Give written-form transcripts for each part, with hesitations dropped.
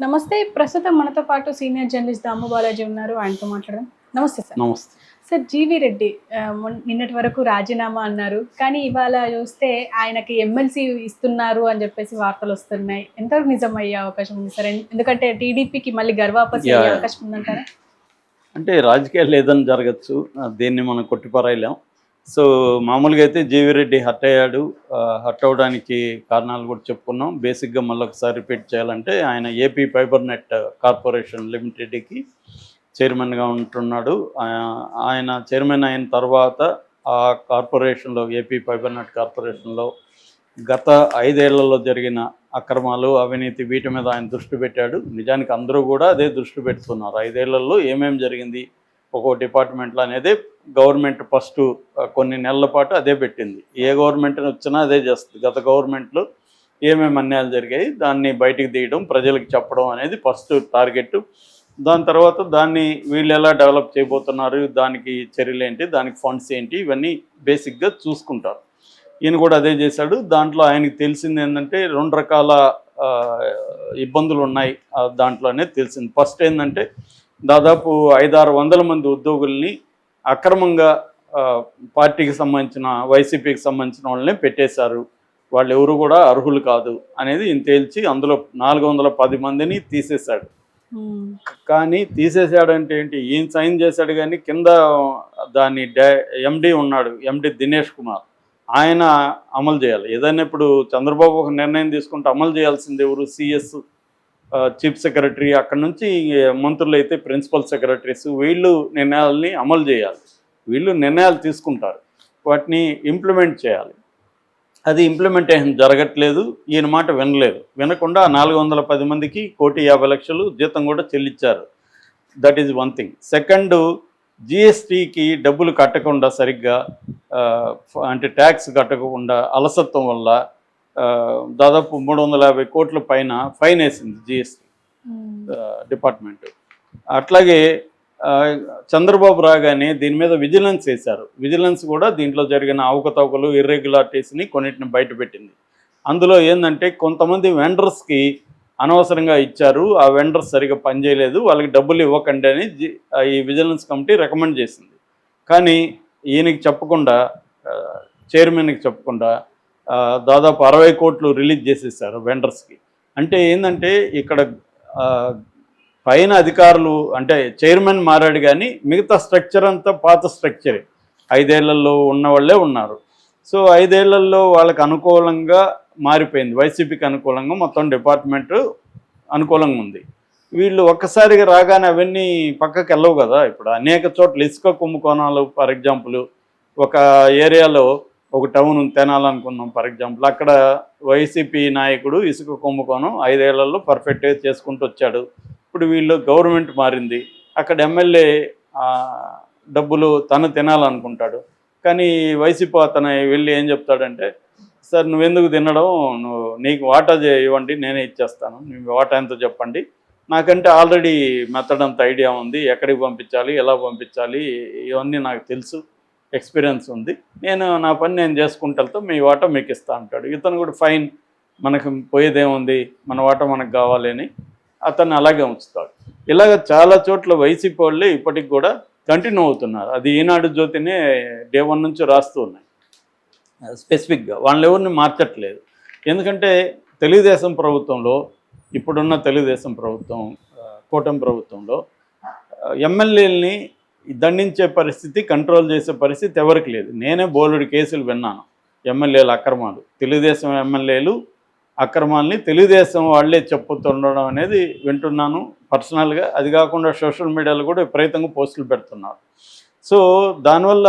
నమస్తే. ప్రస్తుతం మనతో పాటు సీనియర్ జర్నలిస్ట్ దాము బాలాజీ ఉన్నారు. ఆయనతో మాట్లాడదాం. నమస్తే సార్. నమస్తే. సార్, జీవీ రెడ్డి నిన్నటి వరకు రాజీనామా అన్నారు. కానీ ఇవాళ చూస్తే ఆయనకి ఎమ్మెల్సీ ఇస్తున్నారు అని చెప్పేసి వార్తలు వస్తున్నాయి. ఎంతవరకు నిజం అయ్యే అవకాశం ఉంది సార్? ఎందుకంటే టీడీపీకి మళ్ళీ గర్వాపసి అయ్యే అవకాశం ఉందంటారా? అంటే రాజకీయాలు ఏదైనా జరగచ్చు, దీన్ని మనం కొట్టిపారేయలేం. సో మామూలుగా అయితే జీవీ రెడ్డి హర్ట్ అయ్యాడు. హర్ట్ అవడానికి కారణాలు కూడా చెప్పుకున్నాం. బేసిక్గా మళ్ళీ ఒకసారి రిపీట్ చేయాలంటే ఆయన ఏపీ ఫైబర్ నెట్ కార్పొరేషన్ లిమిటెడ్కి చైర్మన్గా ఉంటున్నాడు. ఆయన చైర్మన్ అయిన తర్వాత ఆ కార్పొరేషన్లో, ఏపీ ఫైబర్ నెట్ కార్పొరేషన్లో గత 5 ఏళ్లలో జరిగిన అక్రమాలు, అవినీతి, వీటి మీద ఆయన దృష్టి పెట్టాడు. నిజానికి అందరూ కూడా అదే దృష్టి పెడుతున్నారు. 5 ఏళ్లలో ఏమేమి జరిగింది ఒక్కో డిపార్ట్మెంట్లో అనేది గవర్నమెంట్ ఫస్ట్ కొన్ని నెలల పాటు అదే పెట్టింది. ఏ గవర్నమెంట్ వచ్చినా అదే చేస్తుంది. గత గవర్నమెంట్లో ఏమేమి అన్యాయాలు జరిగాయి దాన్ని బయటికి తీయడం, ప్రజలకు చెప్పడం అనేది ఫస్ట్ టార్గెట్. దాని తర్వాత దాన్ని వీళ్ళు ఎలా డెవలప్ చేయబోతున్నారు, దానికి చర్యలు ఏంటి, దానికి ఫండ్స్ ఏంటి, ఇవన్నీ బేసిక్గా చూసుకుంటారు. ఈయన కూడా అదే చేశాడు. దాంట్లో ఆయనకి తెలిసింది ఏంటంటే 2 రకాల ఇబ్బందులు ఉన్నాయి దాంట్లోనే తెలిసింది. ఫస్ట్ ఏంటంటే దాదాపు 500-600 మంది ఉద్యోగుల్ని అక్రమంగా పార్టీకి సంబంధించిన, వైసీపీకి సంబంధించిన వాళ్ళని పెట్టేశారు. వాళ్ళు ఎవరు కూడా అర్హులు కాదు అనేది ఈయన తేల్చి అందులో 410 మందిని తీసేశాడు. కానీ తీసేసాడంటే ఏంటి, ఈయన సైన్ చేశాడు కానీ కింద దాని ఎండి ఉన్నాడు, ఎండి దినేష్ కుమార్, ఆయన అమలు చేయాలి. ఏదైనా ఇప్పుడు చంద్రబాబు ఒక నిర్ణయం తీసుకుంటే అమలు చేయాల్సింది ఎవరు? సిఎస్, చీఫ్ సెక్రటరీ, అక్కడ నుంచి మంత్రులు అయితే ప్రిన్సిపల్ సెక్రటరీస్, వీళ్ళు నిర్ణయాలని అమలు చేయాలి. వీళ్ళు నిర్ణయాలు తీసుకుంటారు, వాటిని ఇంప్లిమెంట్ చేయాలి. అది ఇంప్లిమెంటేషన్ జరగట్లేదు. ఈయన మాట వినలేదు. వినకుండా 410 మందికి 1,50,00,000 జీతం కూడా చెల్లించారు. That is one thing. Second, జిఎస్టీకి డబ్బులు కట్టకుండా సరిగ్గా, అంటే ట్యాక్స్ కట్టకుండా అలసత్వం వల్ల దాదాపు 350 కోట్ల పైన ఫైన్ వేసింది జిఎస్టీ డిపార్ట్మెంట్. అట్లాగే చంద్రబాబు రాగానే దీని మీద విజిలెన్స్ వేశారు. విజిలెన్స్ కూడా దీంట్లో జరిగిన అవకతవకలు, ఇర్రెగ్యులారిటీస్ని కొన్నిటిని బయటపెట్టింది. అందులో ఏంటంటే కొంతమంది వెండర్స్కి అనవసరంగా ఇచ్చారు, ఆ వెండర్స్ సరిగా పనిచేయలేదు, వాళ్ళకి డబ్బులు ఇవ్వకండి అని ఈ విజిలెన్స్ కమిటీ రికమెండ్ చేసింది. కానీ ఈయనకి చెప్పకుండా, చైర్మన్కి చెప్పకుండా దాదాపు 60 కోట్లు రిలీజ్ చేసేసారు వెండర్స్కి. అంటే ఏంటంటే ఇక్కడ పైన అధికారులు, అంటే చైర్మన్ మారాడు కానీ మిగతా స్ట్రక్చర్ అంతా పాత స్ట్రక్చరే. 5 ఏళ్లలో ఉన్న వాళ్ళే ఉన్నారు. సో 5 ఏళ్లలో వాళ్ళకి అనుకూలంగా మారిపోయింది. వైసీపీకి అనుకూలంగా మొత్తం డిపార్ట్మెంటు అనుకూలంగా ఉంది. వీళ్ళు ఒక్కసారిగా రాగానే అవన్నీ పక్కకి వెళ్ళవు కదా. ఇప్పుడు అనేక చోట్ల ఇసుక కుంభకోణాలు, ఫర్ ఎగ్జాంపుల్ ఒక ఏరియాలో, ఒక టౌన్ తెనాలనుకున్నాం ఫర్ ఎగ్జాంపుల్, అక్కడ వైసీపీ నాయకుడు ఇసుక కుంభకోణం 5 ఏళ్లలో పర్ఫెక్ట్గా చేసుకుంటూ వచ్చాడు. ఇప్పుడు వీళ్ళు గవర్నమెంట్ మారింది, అక్కడ ఎమ్మెల్యే డబ్బులు తను తినాలనుకుంటాడు. కానీ వైసీపీ అతను వెళ్ళి ఏం చెప్తాడంటే, సార్ నువ్వెందుకు తినడం, నీకు వాటా ఇవ్వండి, నేనే ఇచ్చేస్తాను, మీ వాటా ఎంతో చెప్పండి, నాకంటే ఆల్రెడీ మెథడ్ అంత ఐడియా ఉంది, ఎక్కడికి పంపించాలి, ఎలా పంపించాలి, ఇవన్నీ నాకు తెలుసు, ఎక్స్పీరియన్స్ ఉంది, నేను నా పని నేను చేసుకుంటా, మీ వాటా మీకు ఇస్తా అంటాడు. ఇతను కూడా ఫైన్, మనకు పోయేదేముంది, మన వాటా మనకు కావాలి అని అతన్ని అలాగే ఉంచుతాడు. ఇలాగ చాలా చోట్ల వైసీపీ వాళ్ళే ఇప్పటికి కూడా కంటిన్యూ అవుతున్నారు. అది ఈనాడు జ్యోతినే డే 1 నుంచి రాస్తూ ఉన్నాయి. స్పెసిఫిక్గా వాళ్ళని ఎవరిని మార్చట్లేదు. ఎందుకంటే తెలుగుదేశం ప్రభుత్వంలో, ఇప్పుడున్న తెలుగుదేశం ప్రభుత్వం, కూటమి ప్రభుత్వంలో ఎమ్మెల్యేలని దండించే పరిస్థితి, కంట్రోల్ చేసే పరిస్థితి ఎవరికి లేదు. నేనే బోలెడు కేసులు విన్నాను, ఎమ్మెల్యేల అక్రమాలు, తెలుగుదేశం ఎమ్మెల్యేలు అక్రమాలని తెలుగుదేశం వాళ్ళే చెప్పుతుండడం అనేది వింటున్నాను పర్సనల్గా. అది కాకుండా సోషల్ మీడియాలో కూడా విపరీతంగా పోస్టులు పెడుతున్నారు. సో దానివల్ల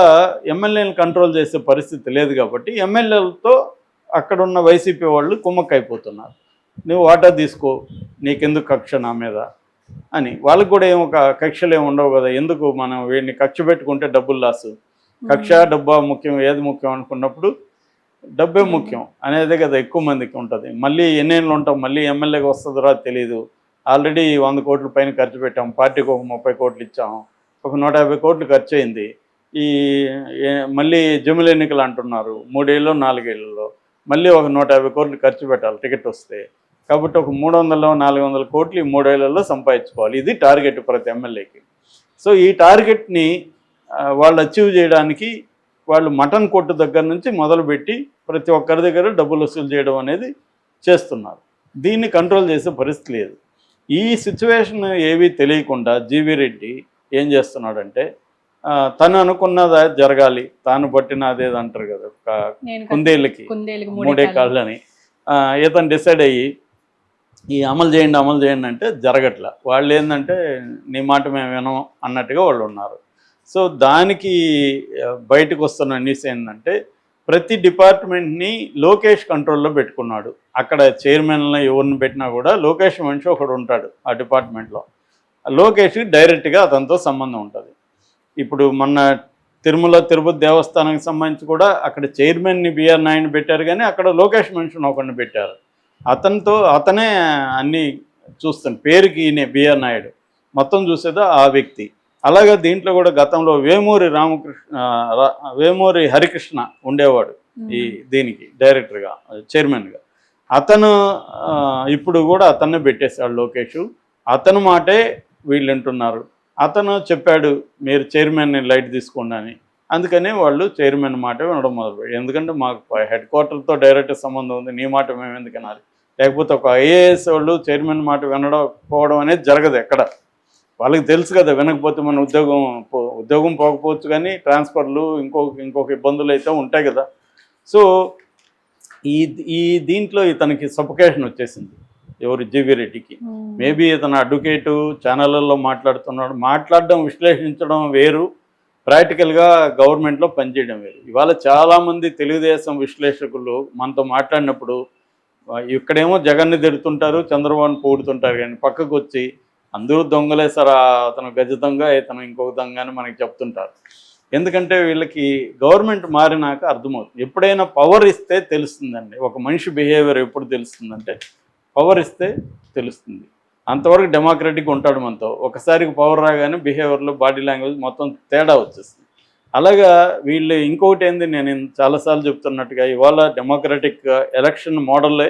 ఎమ్మెల్యేలను కంట్రోల్ చేసే పరిస్థితి లేదు కాబట్టి ఎమ్మెల్యేలతో అక్కడున్న వైసీపీ వాళ్ళు కుమ్మక్కైపోతున్నారు. నువ్వు వాటా తీసుకో, నీకెందుకు కక్ష నా మీద అని. వాళ్ళకు కూడా ఒక కక్షలు ఏమి ఉండవు కదా. ఎందుకు మనం వీడిని కక్ష పెట్టుకుంటే డబ్బులు లాసు, కక్ష డబ్బా ముఖ్యం, ఏది ముఖ్యం అనుకున్నప్పుడు డబ్బే ముఖ్యం అనేది కదా ఎక్కువ మందికి ఉంటుంది. మళ్ళీ ఎన్నేళ్ళు ఉంటాం, మళ్ళీ ఎమ్మెల్యేకి వస్తుందో తెలియదు. ఆల్రెడీ 100 కోట్ల పైన ఖర్చు పెట్టాం, పార్టీకి ఒక 30 కోట్లు ఇచ్చాము, ఒక 150 కోట్లు ఖర్చు అయింది. ఈ మళ్ళీ జమిలి ఎన్నికలు అంటున్నారు, 3 ఏళ్ళు 4 ఏళ్ళలో మళ్ళీ ఒక 150 కోట్లు ఖర్చు పెట్టాలి టికెట్ వస్తే. కాబట్టి ఒక 300-400 కోట్లు ఈ 3 ఏళ్లలో సంపాదించుకోవాలి. ఇది టార్గెట్ ప్రతి ఎమ్మెల్యేకి. సో ఈ టార్గెట్ని వాళ్ళు అచీవ్ చేయడానికి వాళ్ళు మటన్ కొట్టు దగ్గర నుంచి మొదలుపెట్టి ప్రతి ఒక్కరి దగ్గర డబ్బులు వసూలు చేయడం అనేది చేస్తున్నారు. దీన్ని కంట్రోల్ చేసే పరిస్థితి లేదు. ఈ సిచ్యువేషన్ ఏవీ తెలియకుండా జీవీ రెడ్డి ఏం చేస్తున్నాడంటే తను అనుకున్నది జరగాలి, తాను పట్టిన అదేది అంటారు కదా కుందేళ్ళకి 3 కాళ్ళని ఇతను డిసైడ్ అయ్యి ఈ అమలు చేయండి అంటే జరగట్లా. వాళ్ళు ఏంటంటే నీ మాట మేము వినం అన్నట్టుగా వాళ్ళు ఉన్నారు. సో దానికి బయటకు వస్తున్న న్యూస్ ఏంటంటే ప్రతి డిపార్ట్మెంట్ని లోకేష్ కంట్రోల్లో పెట్టుకున్నాడు. అక్కడ చైర్మన్లో ఎవరిని పెట్టినా కూడా లోకేష్ మనిషి ఒకడు ఉంటాడు ఆ డిపార్ట్మెంట్లో. లోకేష్కి డైరెక్ట్గా అతనితో సంబంధం ఉంటుంది. ఇప్పుడు మొన్న తిరుపతి దేవస్థానానికి సంబంధించి కూడా అక్కడ చైర్మన్ని బిఆర్ నాయుడిని పెట్టారు, కానీ అక్కడ లోకేష్ మనిషిని ఒకరిని పెట్టారు. అతనే అన్నీ చూస్తాను, పేరుకి ఈయనే బిఆర్ నాయుడు, మొత్తం చూసేదా ఆ వ్యక్తి. అలాగే దీంట్లో కూడా గతంలో వేమూరి హరికృష్ణ ఉండేవాడు ఈ దీనికి డైరెక్టర్గా చైర్మన్గా. అతను ఇప్పుడు కూడా అతన్నే పెట్టేశాడు లోకేష్. అతను మాటే వీళ్ళు వింటున్నారు. అతను చెప్పాడు మీరు చైర్మన్ని లైట్ తీసుకోండి అని. అందుకనే వాళ్ళు చైర్మన్ మాట వినడం మొదలుపెట్టారు. ఎందుకంటే మాకు హెడ్ క్వార్టర్తో డైరెక్ట్ సంబంధం ఉంది, నీ మాట మేము ఎందుకు వినాలి? లేకపోతే ఒక ఐఏఎస్ వాళ్ళు చైర్మన్ మాట వినకపోవడం అనేది జరగదు ఎక్కడ. వాళ్ళకి తెలుసు కదా వినకపోతే మన ఉద్యోగం పోకపోవచ్చు, కానీ ట్రాన్స్ఫర్లు ఇంకొక ఇబ్బందులు అయితే ఉంటాయి కదా. సో ఈ దీంట్లో ఇతనికి సఫోకేషన్ వచ్చేసింది ఎవరు జీవీ రెడ్డికి. మేబీ ఇతను అడ్వకేటు ఛానళ్ళల్లో మాట్లాడడం విశ్లేషించడం వేరు, ప్రాక్టికల్గా గవర్నమెంట్లో పనిచేయడం వేరు. ఇవాళ చాలామంది తెలుగుదేశం విశ్లేషకులు మనతో మాట్లాడినప్పుడు ఇక్కడేమో జగన్ని తిడుతుంటారు, చంద్రబాబుని పొగుడుతుంటారు, కానీ పక్కకు వచ్చి అందరూ దొంగలే సార్, అతను గజ దొంగ, ఇతను ఇంకొక దొంగ అని మనకి చెప్తుంటారు. ఎందుకంటే వీళ్ళకి గవర్నమెంట్ మారినాక అర్థమవుతుంది. ఎప్పుడైనా పవర్ ఇస్తే తెలుస్తుందండి. ఒక మనిషి బిహేవియర్ ఎప్పుడు తెలుస్తుందంటే పవర్ ఇస్తే తెలుస్తుంది. అంతవరకు డెమోక్రటిక్ ఉంటాడు మనతో. ఒకసారికి పవర్ రాగానే బిహేవియర్లో బాడీ లాంగ్వేజ్ మొత్తం తేడా వచ్చేస్తుంది. అలాగా వీళ్ళు ఇంకొకటి ఏంది, నేను చాలాసార్లు చెప్తున్నట్టుగా ఇవాళ డెమోక్రటిక్ ఎలక్షన్ మోడల్లే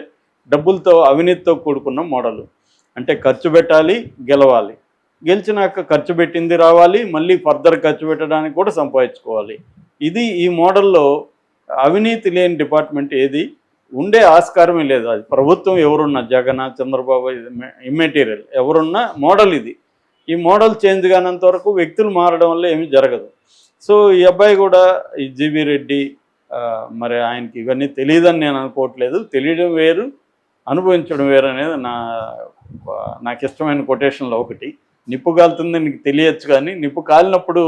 డబ్బులతో అవినీతితో కూడుకున్న మోడల్. అంటే ఖర్చు పెట్టాలి, గెలవాలి, గెలిచినాక ఖర్చు పెట్టింది రావాలి, మళ్ళీ ఫర్దర్ ఖర్చు పెట్టడానికి కూడా సంపాదించుకోవాలి. ఇది ఈ మోడల్లో అవినీతి లేని డిపార్ట్మెంట్ ఏది ఉండే ఆస్కారమే లేదు. అది ప్రభుత్వం ఎవరున్నా, జగన్, చంద్రబాబు, ఇమ్మెటీరియల్ ఎవరున్నా మోడల్ ఇది. ఈ మోడల్ చేంజ్ కానంత వరకు వ్యక్తులు మారడం వల్ల ఏమీ జరగదు. సో ఈ అబ్బాయి కూడా ఈ జీవీ రెడ్డి మరి ఆయనకి ఇవన్నీ తెలియదని నేను అనుకోవట్లేదు. తెలియడం వేరు, అనుభవించడం వేరు అనేది నాకు ఇష్టమైన కొటేషన్లో ఒకటి. నిప్పు కాలుతుంది నీకు తెలియచ్చు, కానీ నిప్పు కాలినప్పుడు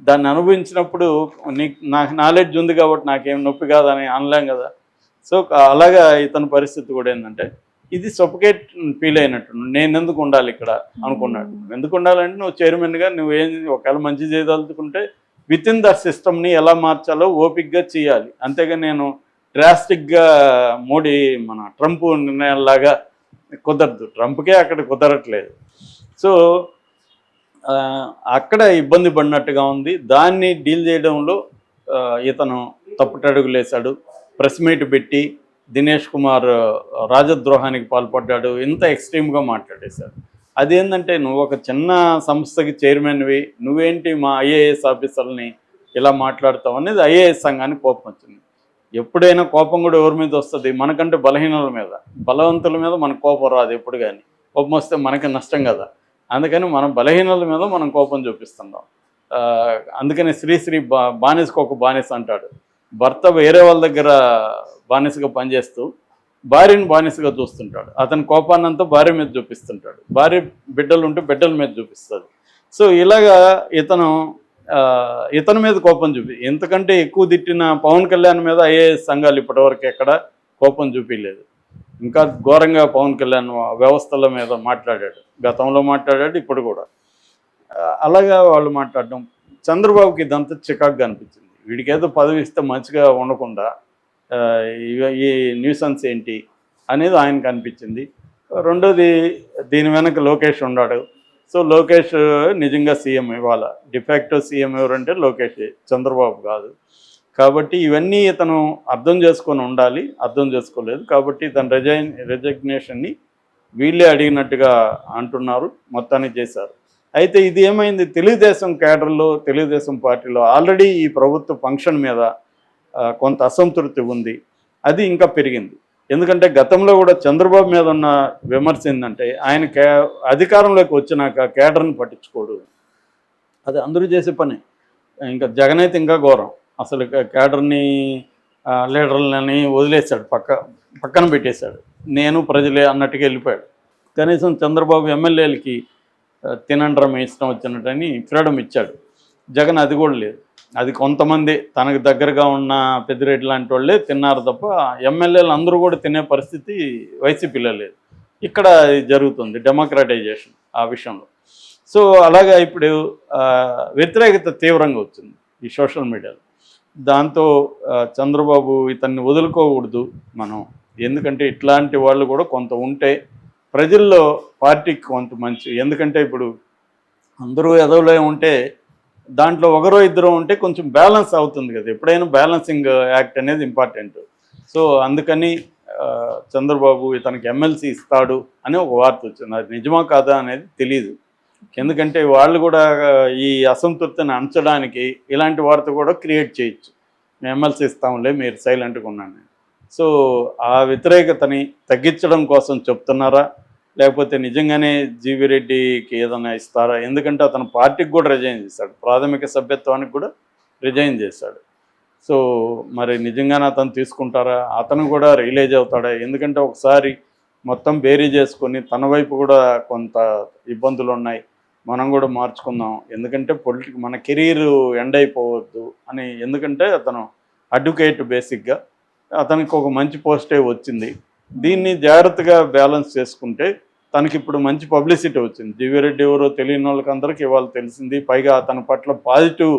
దాన్ని అనుభవించినప్పుడు నాకు నాలెడ్జ్ ఉంది కాబట్టి నాకేం నొప్పి కాదని అనలేం కదా. సో అలాగా ఇతని పరిస్థితి కూడా ఏంటంటే ఇది సఫోకేట్ ఫీల్ అయినట్టు. నేను ఎందుకు ఉండాలి ఇక్కడ అనుకున్నాడు. ఎందుకు ఉండాలంటే నువ్వు చైర్మన్గా నువ్వేం ఒకవేళ మంచి చేయదలుచుకుంటే విత్ ఇన్ ద సిస్టమ్ని ఎలా మార్చాలో ఓపిక్గా చేయాలి. అంతేగా నేను డ్రాస్టిక్గా మోడీ మన ట్రంప్ నిర్ణయాల్లాగా కుదరదు. ట్రంప్కే అక్కడ కుదరట్లేదు. సో అక్కడ ఇబ్బంది పడినట్టుగా ఉంది. దాన్ని డీల్ చేయడంలో ఇతను తప్పుటడుగులు వేశాడు. ప్రెస్ మీట్ పెట్టి దినేష్ కుమార్ రాజద్రోహానికి పాల్పడ్డాడు, ఇంత ఎక్స్ట్రీమ్గా మాట్లాడేశాడు. అదేంటంటే నువ్వు ఒక చిన్న సంస్థకి చైర్మన్వి, నువ్వేంటి మా ఐఏఎస్ ఆఫీసర్ని ఇలా మాట్లాడతావు అనేది ఐఏఎస్ సంఘానికి కోపం వచ్చింది. ఎప్పుడైనా కోపం కూడా ఎవరి మీద వస్తుంది? మనకంటే బలహీనుల మీద. బలవంతుల మీద మనకు కోపం రాదు ఎప్పుడు, కానీ కోపం వస్తే మనకి నష్టం కదా. అందుకని మనం బలహీనుల మీద మనం కోపం చూపిస్తున్నాం. అందుకని శ్రీశ్రీ బానిసకు ఒక బానిస అంటాడు. భర్త వేరే వాళ్ళ దగ్గర బానిసగా పనిచేస్తూ భార్యను బానిసగా చూస్తుంటాడు. అతని కోపాన్నంతా భార్య మీద చూపిస్తుంటాడు, భార్య బిడ్డలు ఉంటే బిడ్డల మీద చూపిస్తుంది. సో ఇలాగా ఇతని మీద కోపం ఎంతకంటే ఎక్కువ తిట్టిన పవన్ కళ్యాణ్ మీద ఐఏఎస్ సంఘాలు ఇప్పటివరకు ఎక్కడ కోపం చూపించలేదు. ఇంకా ఘోరంగా పవన్ కళ్యాణ్ వ్యవస్థల మీద మాట్లాడాడు, గతంలో మాట్లాడాడు, ఇప్పుడు కూడా. అలాగా వాళ్ళు మాట్లాడడం చంద్రబాబుకి ఇదంతా చికాకుగా అనిపించింది. వీడికి ఏదో పదవి ఇస్తే మంచిగా ఉండకుండా ఈ న్యూసెన్స్ ఏంటి అనేది ఆయనకు అనిపించింది. రెండోది దీని వెనక లోకేష్ ఉన్నాడు. సో లోకేష్ నిజంగా సీఎం ఇవాళ డిఫాక్టో సీఎం ఎవరంటే లోకేష్, చంద్రబాబు కాదు. కాబట్టి ఇవన్నీ ఇతను అర్థం చేసుకొని ఉండాలి, అర్థం చేసుకోలేదు. కాబట్టి తన రెజిగ్నేషన్ని వీళ్ళే అడిగినట్టుగా అంటున్నారు, మొత్తానికి చేశారు. అయితే ఇది ఏమైంది, తెలుగుదేశం క్యాడర్లో, తెలుగుదేశం పార్టీలో ఆల్రెడీ ఈ ప్రభుత్వ ఫంక్షన్ మీద కొంత అసంతృప్తి ఉంది. అది ఇంకా పెరిగింది. ఎందుకంటే గతంలో కూడా చంద్రబాబు మీద ఉన్న విమర్శ ఏంటంటే, ఆయన అధికారంలోకి వచ్చినాక కేడర్ని పట్టించుకోడు. అది అందరూ చేసే పని. ఇంకా జగన్ అయితే ఇంకా ఘోరం. అసలు కేడర్ని, లీడర్లని వదిలేశాడు, పక్కన పెట్టేశాడు. నేను ప్రజలే అన్నట్టుగా వెళ్ళిపోయాడు. కనీసం చంద్రబాబు ఎమ్మెల్యేలకి తినండ్రం ఇష్టం వచ్చినట్టని ఫ్రీడమ్ ఇచ్చాడు. జగన్ అది కూడా లేదు. అది కొంతమంది తనకు దగ్గరగా ఉన్న పెద్దిరెడ్డి లాంటి వాళ్ళే తిన్నారు తప్ప ఎమ్మెల్యేలు అందరూ కూడా తినే పరిస్థితి వైసీపీలో లేదు. ఇక్కడ జరుగుతుంది డెమోక్రటైజేషన్ ఆ విషయంలో. సో అలాగా ఇప్పుడు వ్యతిరేకత తీవ్రంగా వచ్చింది ఈ సోషల్ మీడియాలో. దాంతో చంద్రబాబు ఇతన్ని వదులుకోకూడదు మనం, ఎందుకంటే ఇట్లాంటి వాళ్ళు కూడా కొంత ఉంటే ప్రజల్లో పార్టీకి కొంత మంచి. ఎందుకంటే ఇప్పుడు అందరూ ఎదవలే ఉంటే దాంట్లో ఒకరో ఇద్దరు ఉంటే కొంచెం బ్యాలెన్స్ అవుతుంది కదా. ఎప్పుడైనా బ్యాలెన్సింగ్ యాక్ట్ అనేది ఇంపార్టెంట్. సో అందుకని చంద్రబాబు ఇతనికి ఎమ్మెల్సీ ఇస్తాడు అని ఒక వార్త వచ్చింది. అది నిజమా కాదా అనేది తెలియదు. ఎందుకంటే వాళ్ళు కూడా ఈ అసంతృప్తిని అంచడానికి ఇలాంటి వార్త కూడా క్రియేట్ చేయొచ్చు. మేము ఎమ్మెల్సీ ఇస్తాంలే, మీరు సైలెంట్గా ఉన్నాను. సో ఆ వ్యతిరేకతని తగ్గించడం కోసం చెప్తున్నారా, లేకపోతే నిజంగానే జీవీ రెడ్డికి ఏదైనా ఇస్తారా? ఎందుకంటే అతను పార్టీకి కూడా రిజైన్ చేశాడు, ప్రాథమిక సభ్యత్వానికి కూడా రిజైన్ చేశాడు. సో మరి నిజంగానే అతను తీసుకుంటారా, అతను కూడా రియలైజ్ అవుతాడా? ఎందుకంటే ఒకసారి మొత్తం బేరీ చేసుకొని తన వైపు కూడా కొంత ఇబ్బందులు ఉన్నాయి, మనం కూడా మార్చుకుందాం, ఎందుకంటే మన కెరీర్ ఎండ్ అయిపోవద్దు అని. ఎందుకంటే అతను అడ్వకేట్, బేసిక్గా అతనికి ఒక మంచి పోస్టే వచ్చింది. దీన్ని జాగ్రత్తగా బ్యాలెన్స్ చేసుకుంటే తనకి ఇప్పుడు మంచి పబ్లిసిటీ వచ్చింది. జీవీ రెడ్డి ఎవరో తెలియని వాళ్ళకి అందరికీ ఇవాళ తెలిసింది. పైగా అతని పట్ల పాజిటివ్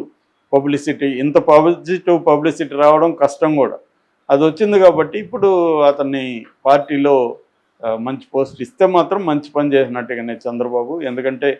పబ్లిసిటీ, ఇంత పాజిటివ్ పబ్లిసిటీ రావడం కష్టం కూడా. అది వచ్చింది కాబట్టి ఇప్పుడు అతన్ని పార్టీలో మంచి పోస్ట్ ఇస్తే మాత్రం మంచి పని చేసినట్టుగానే చంద్రబాబు. ఎందుకంటే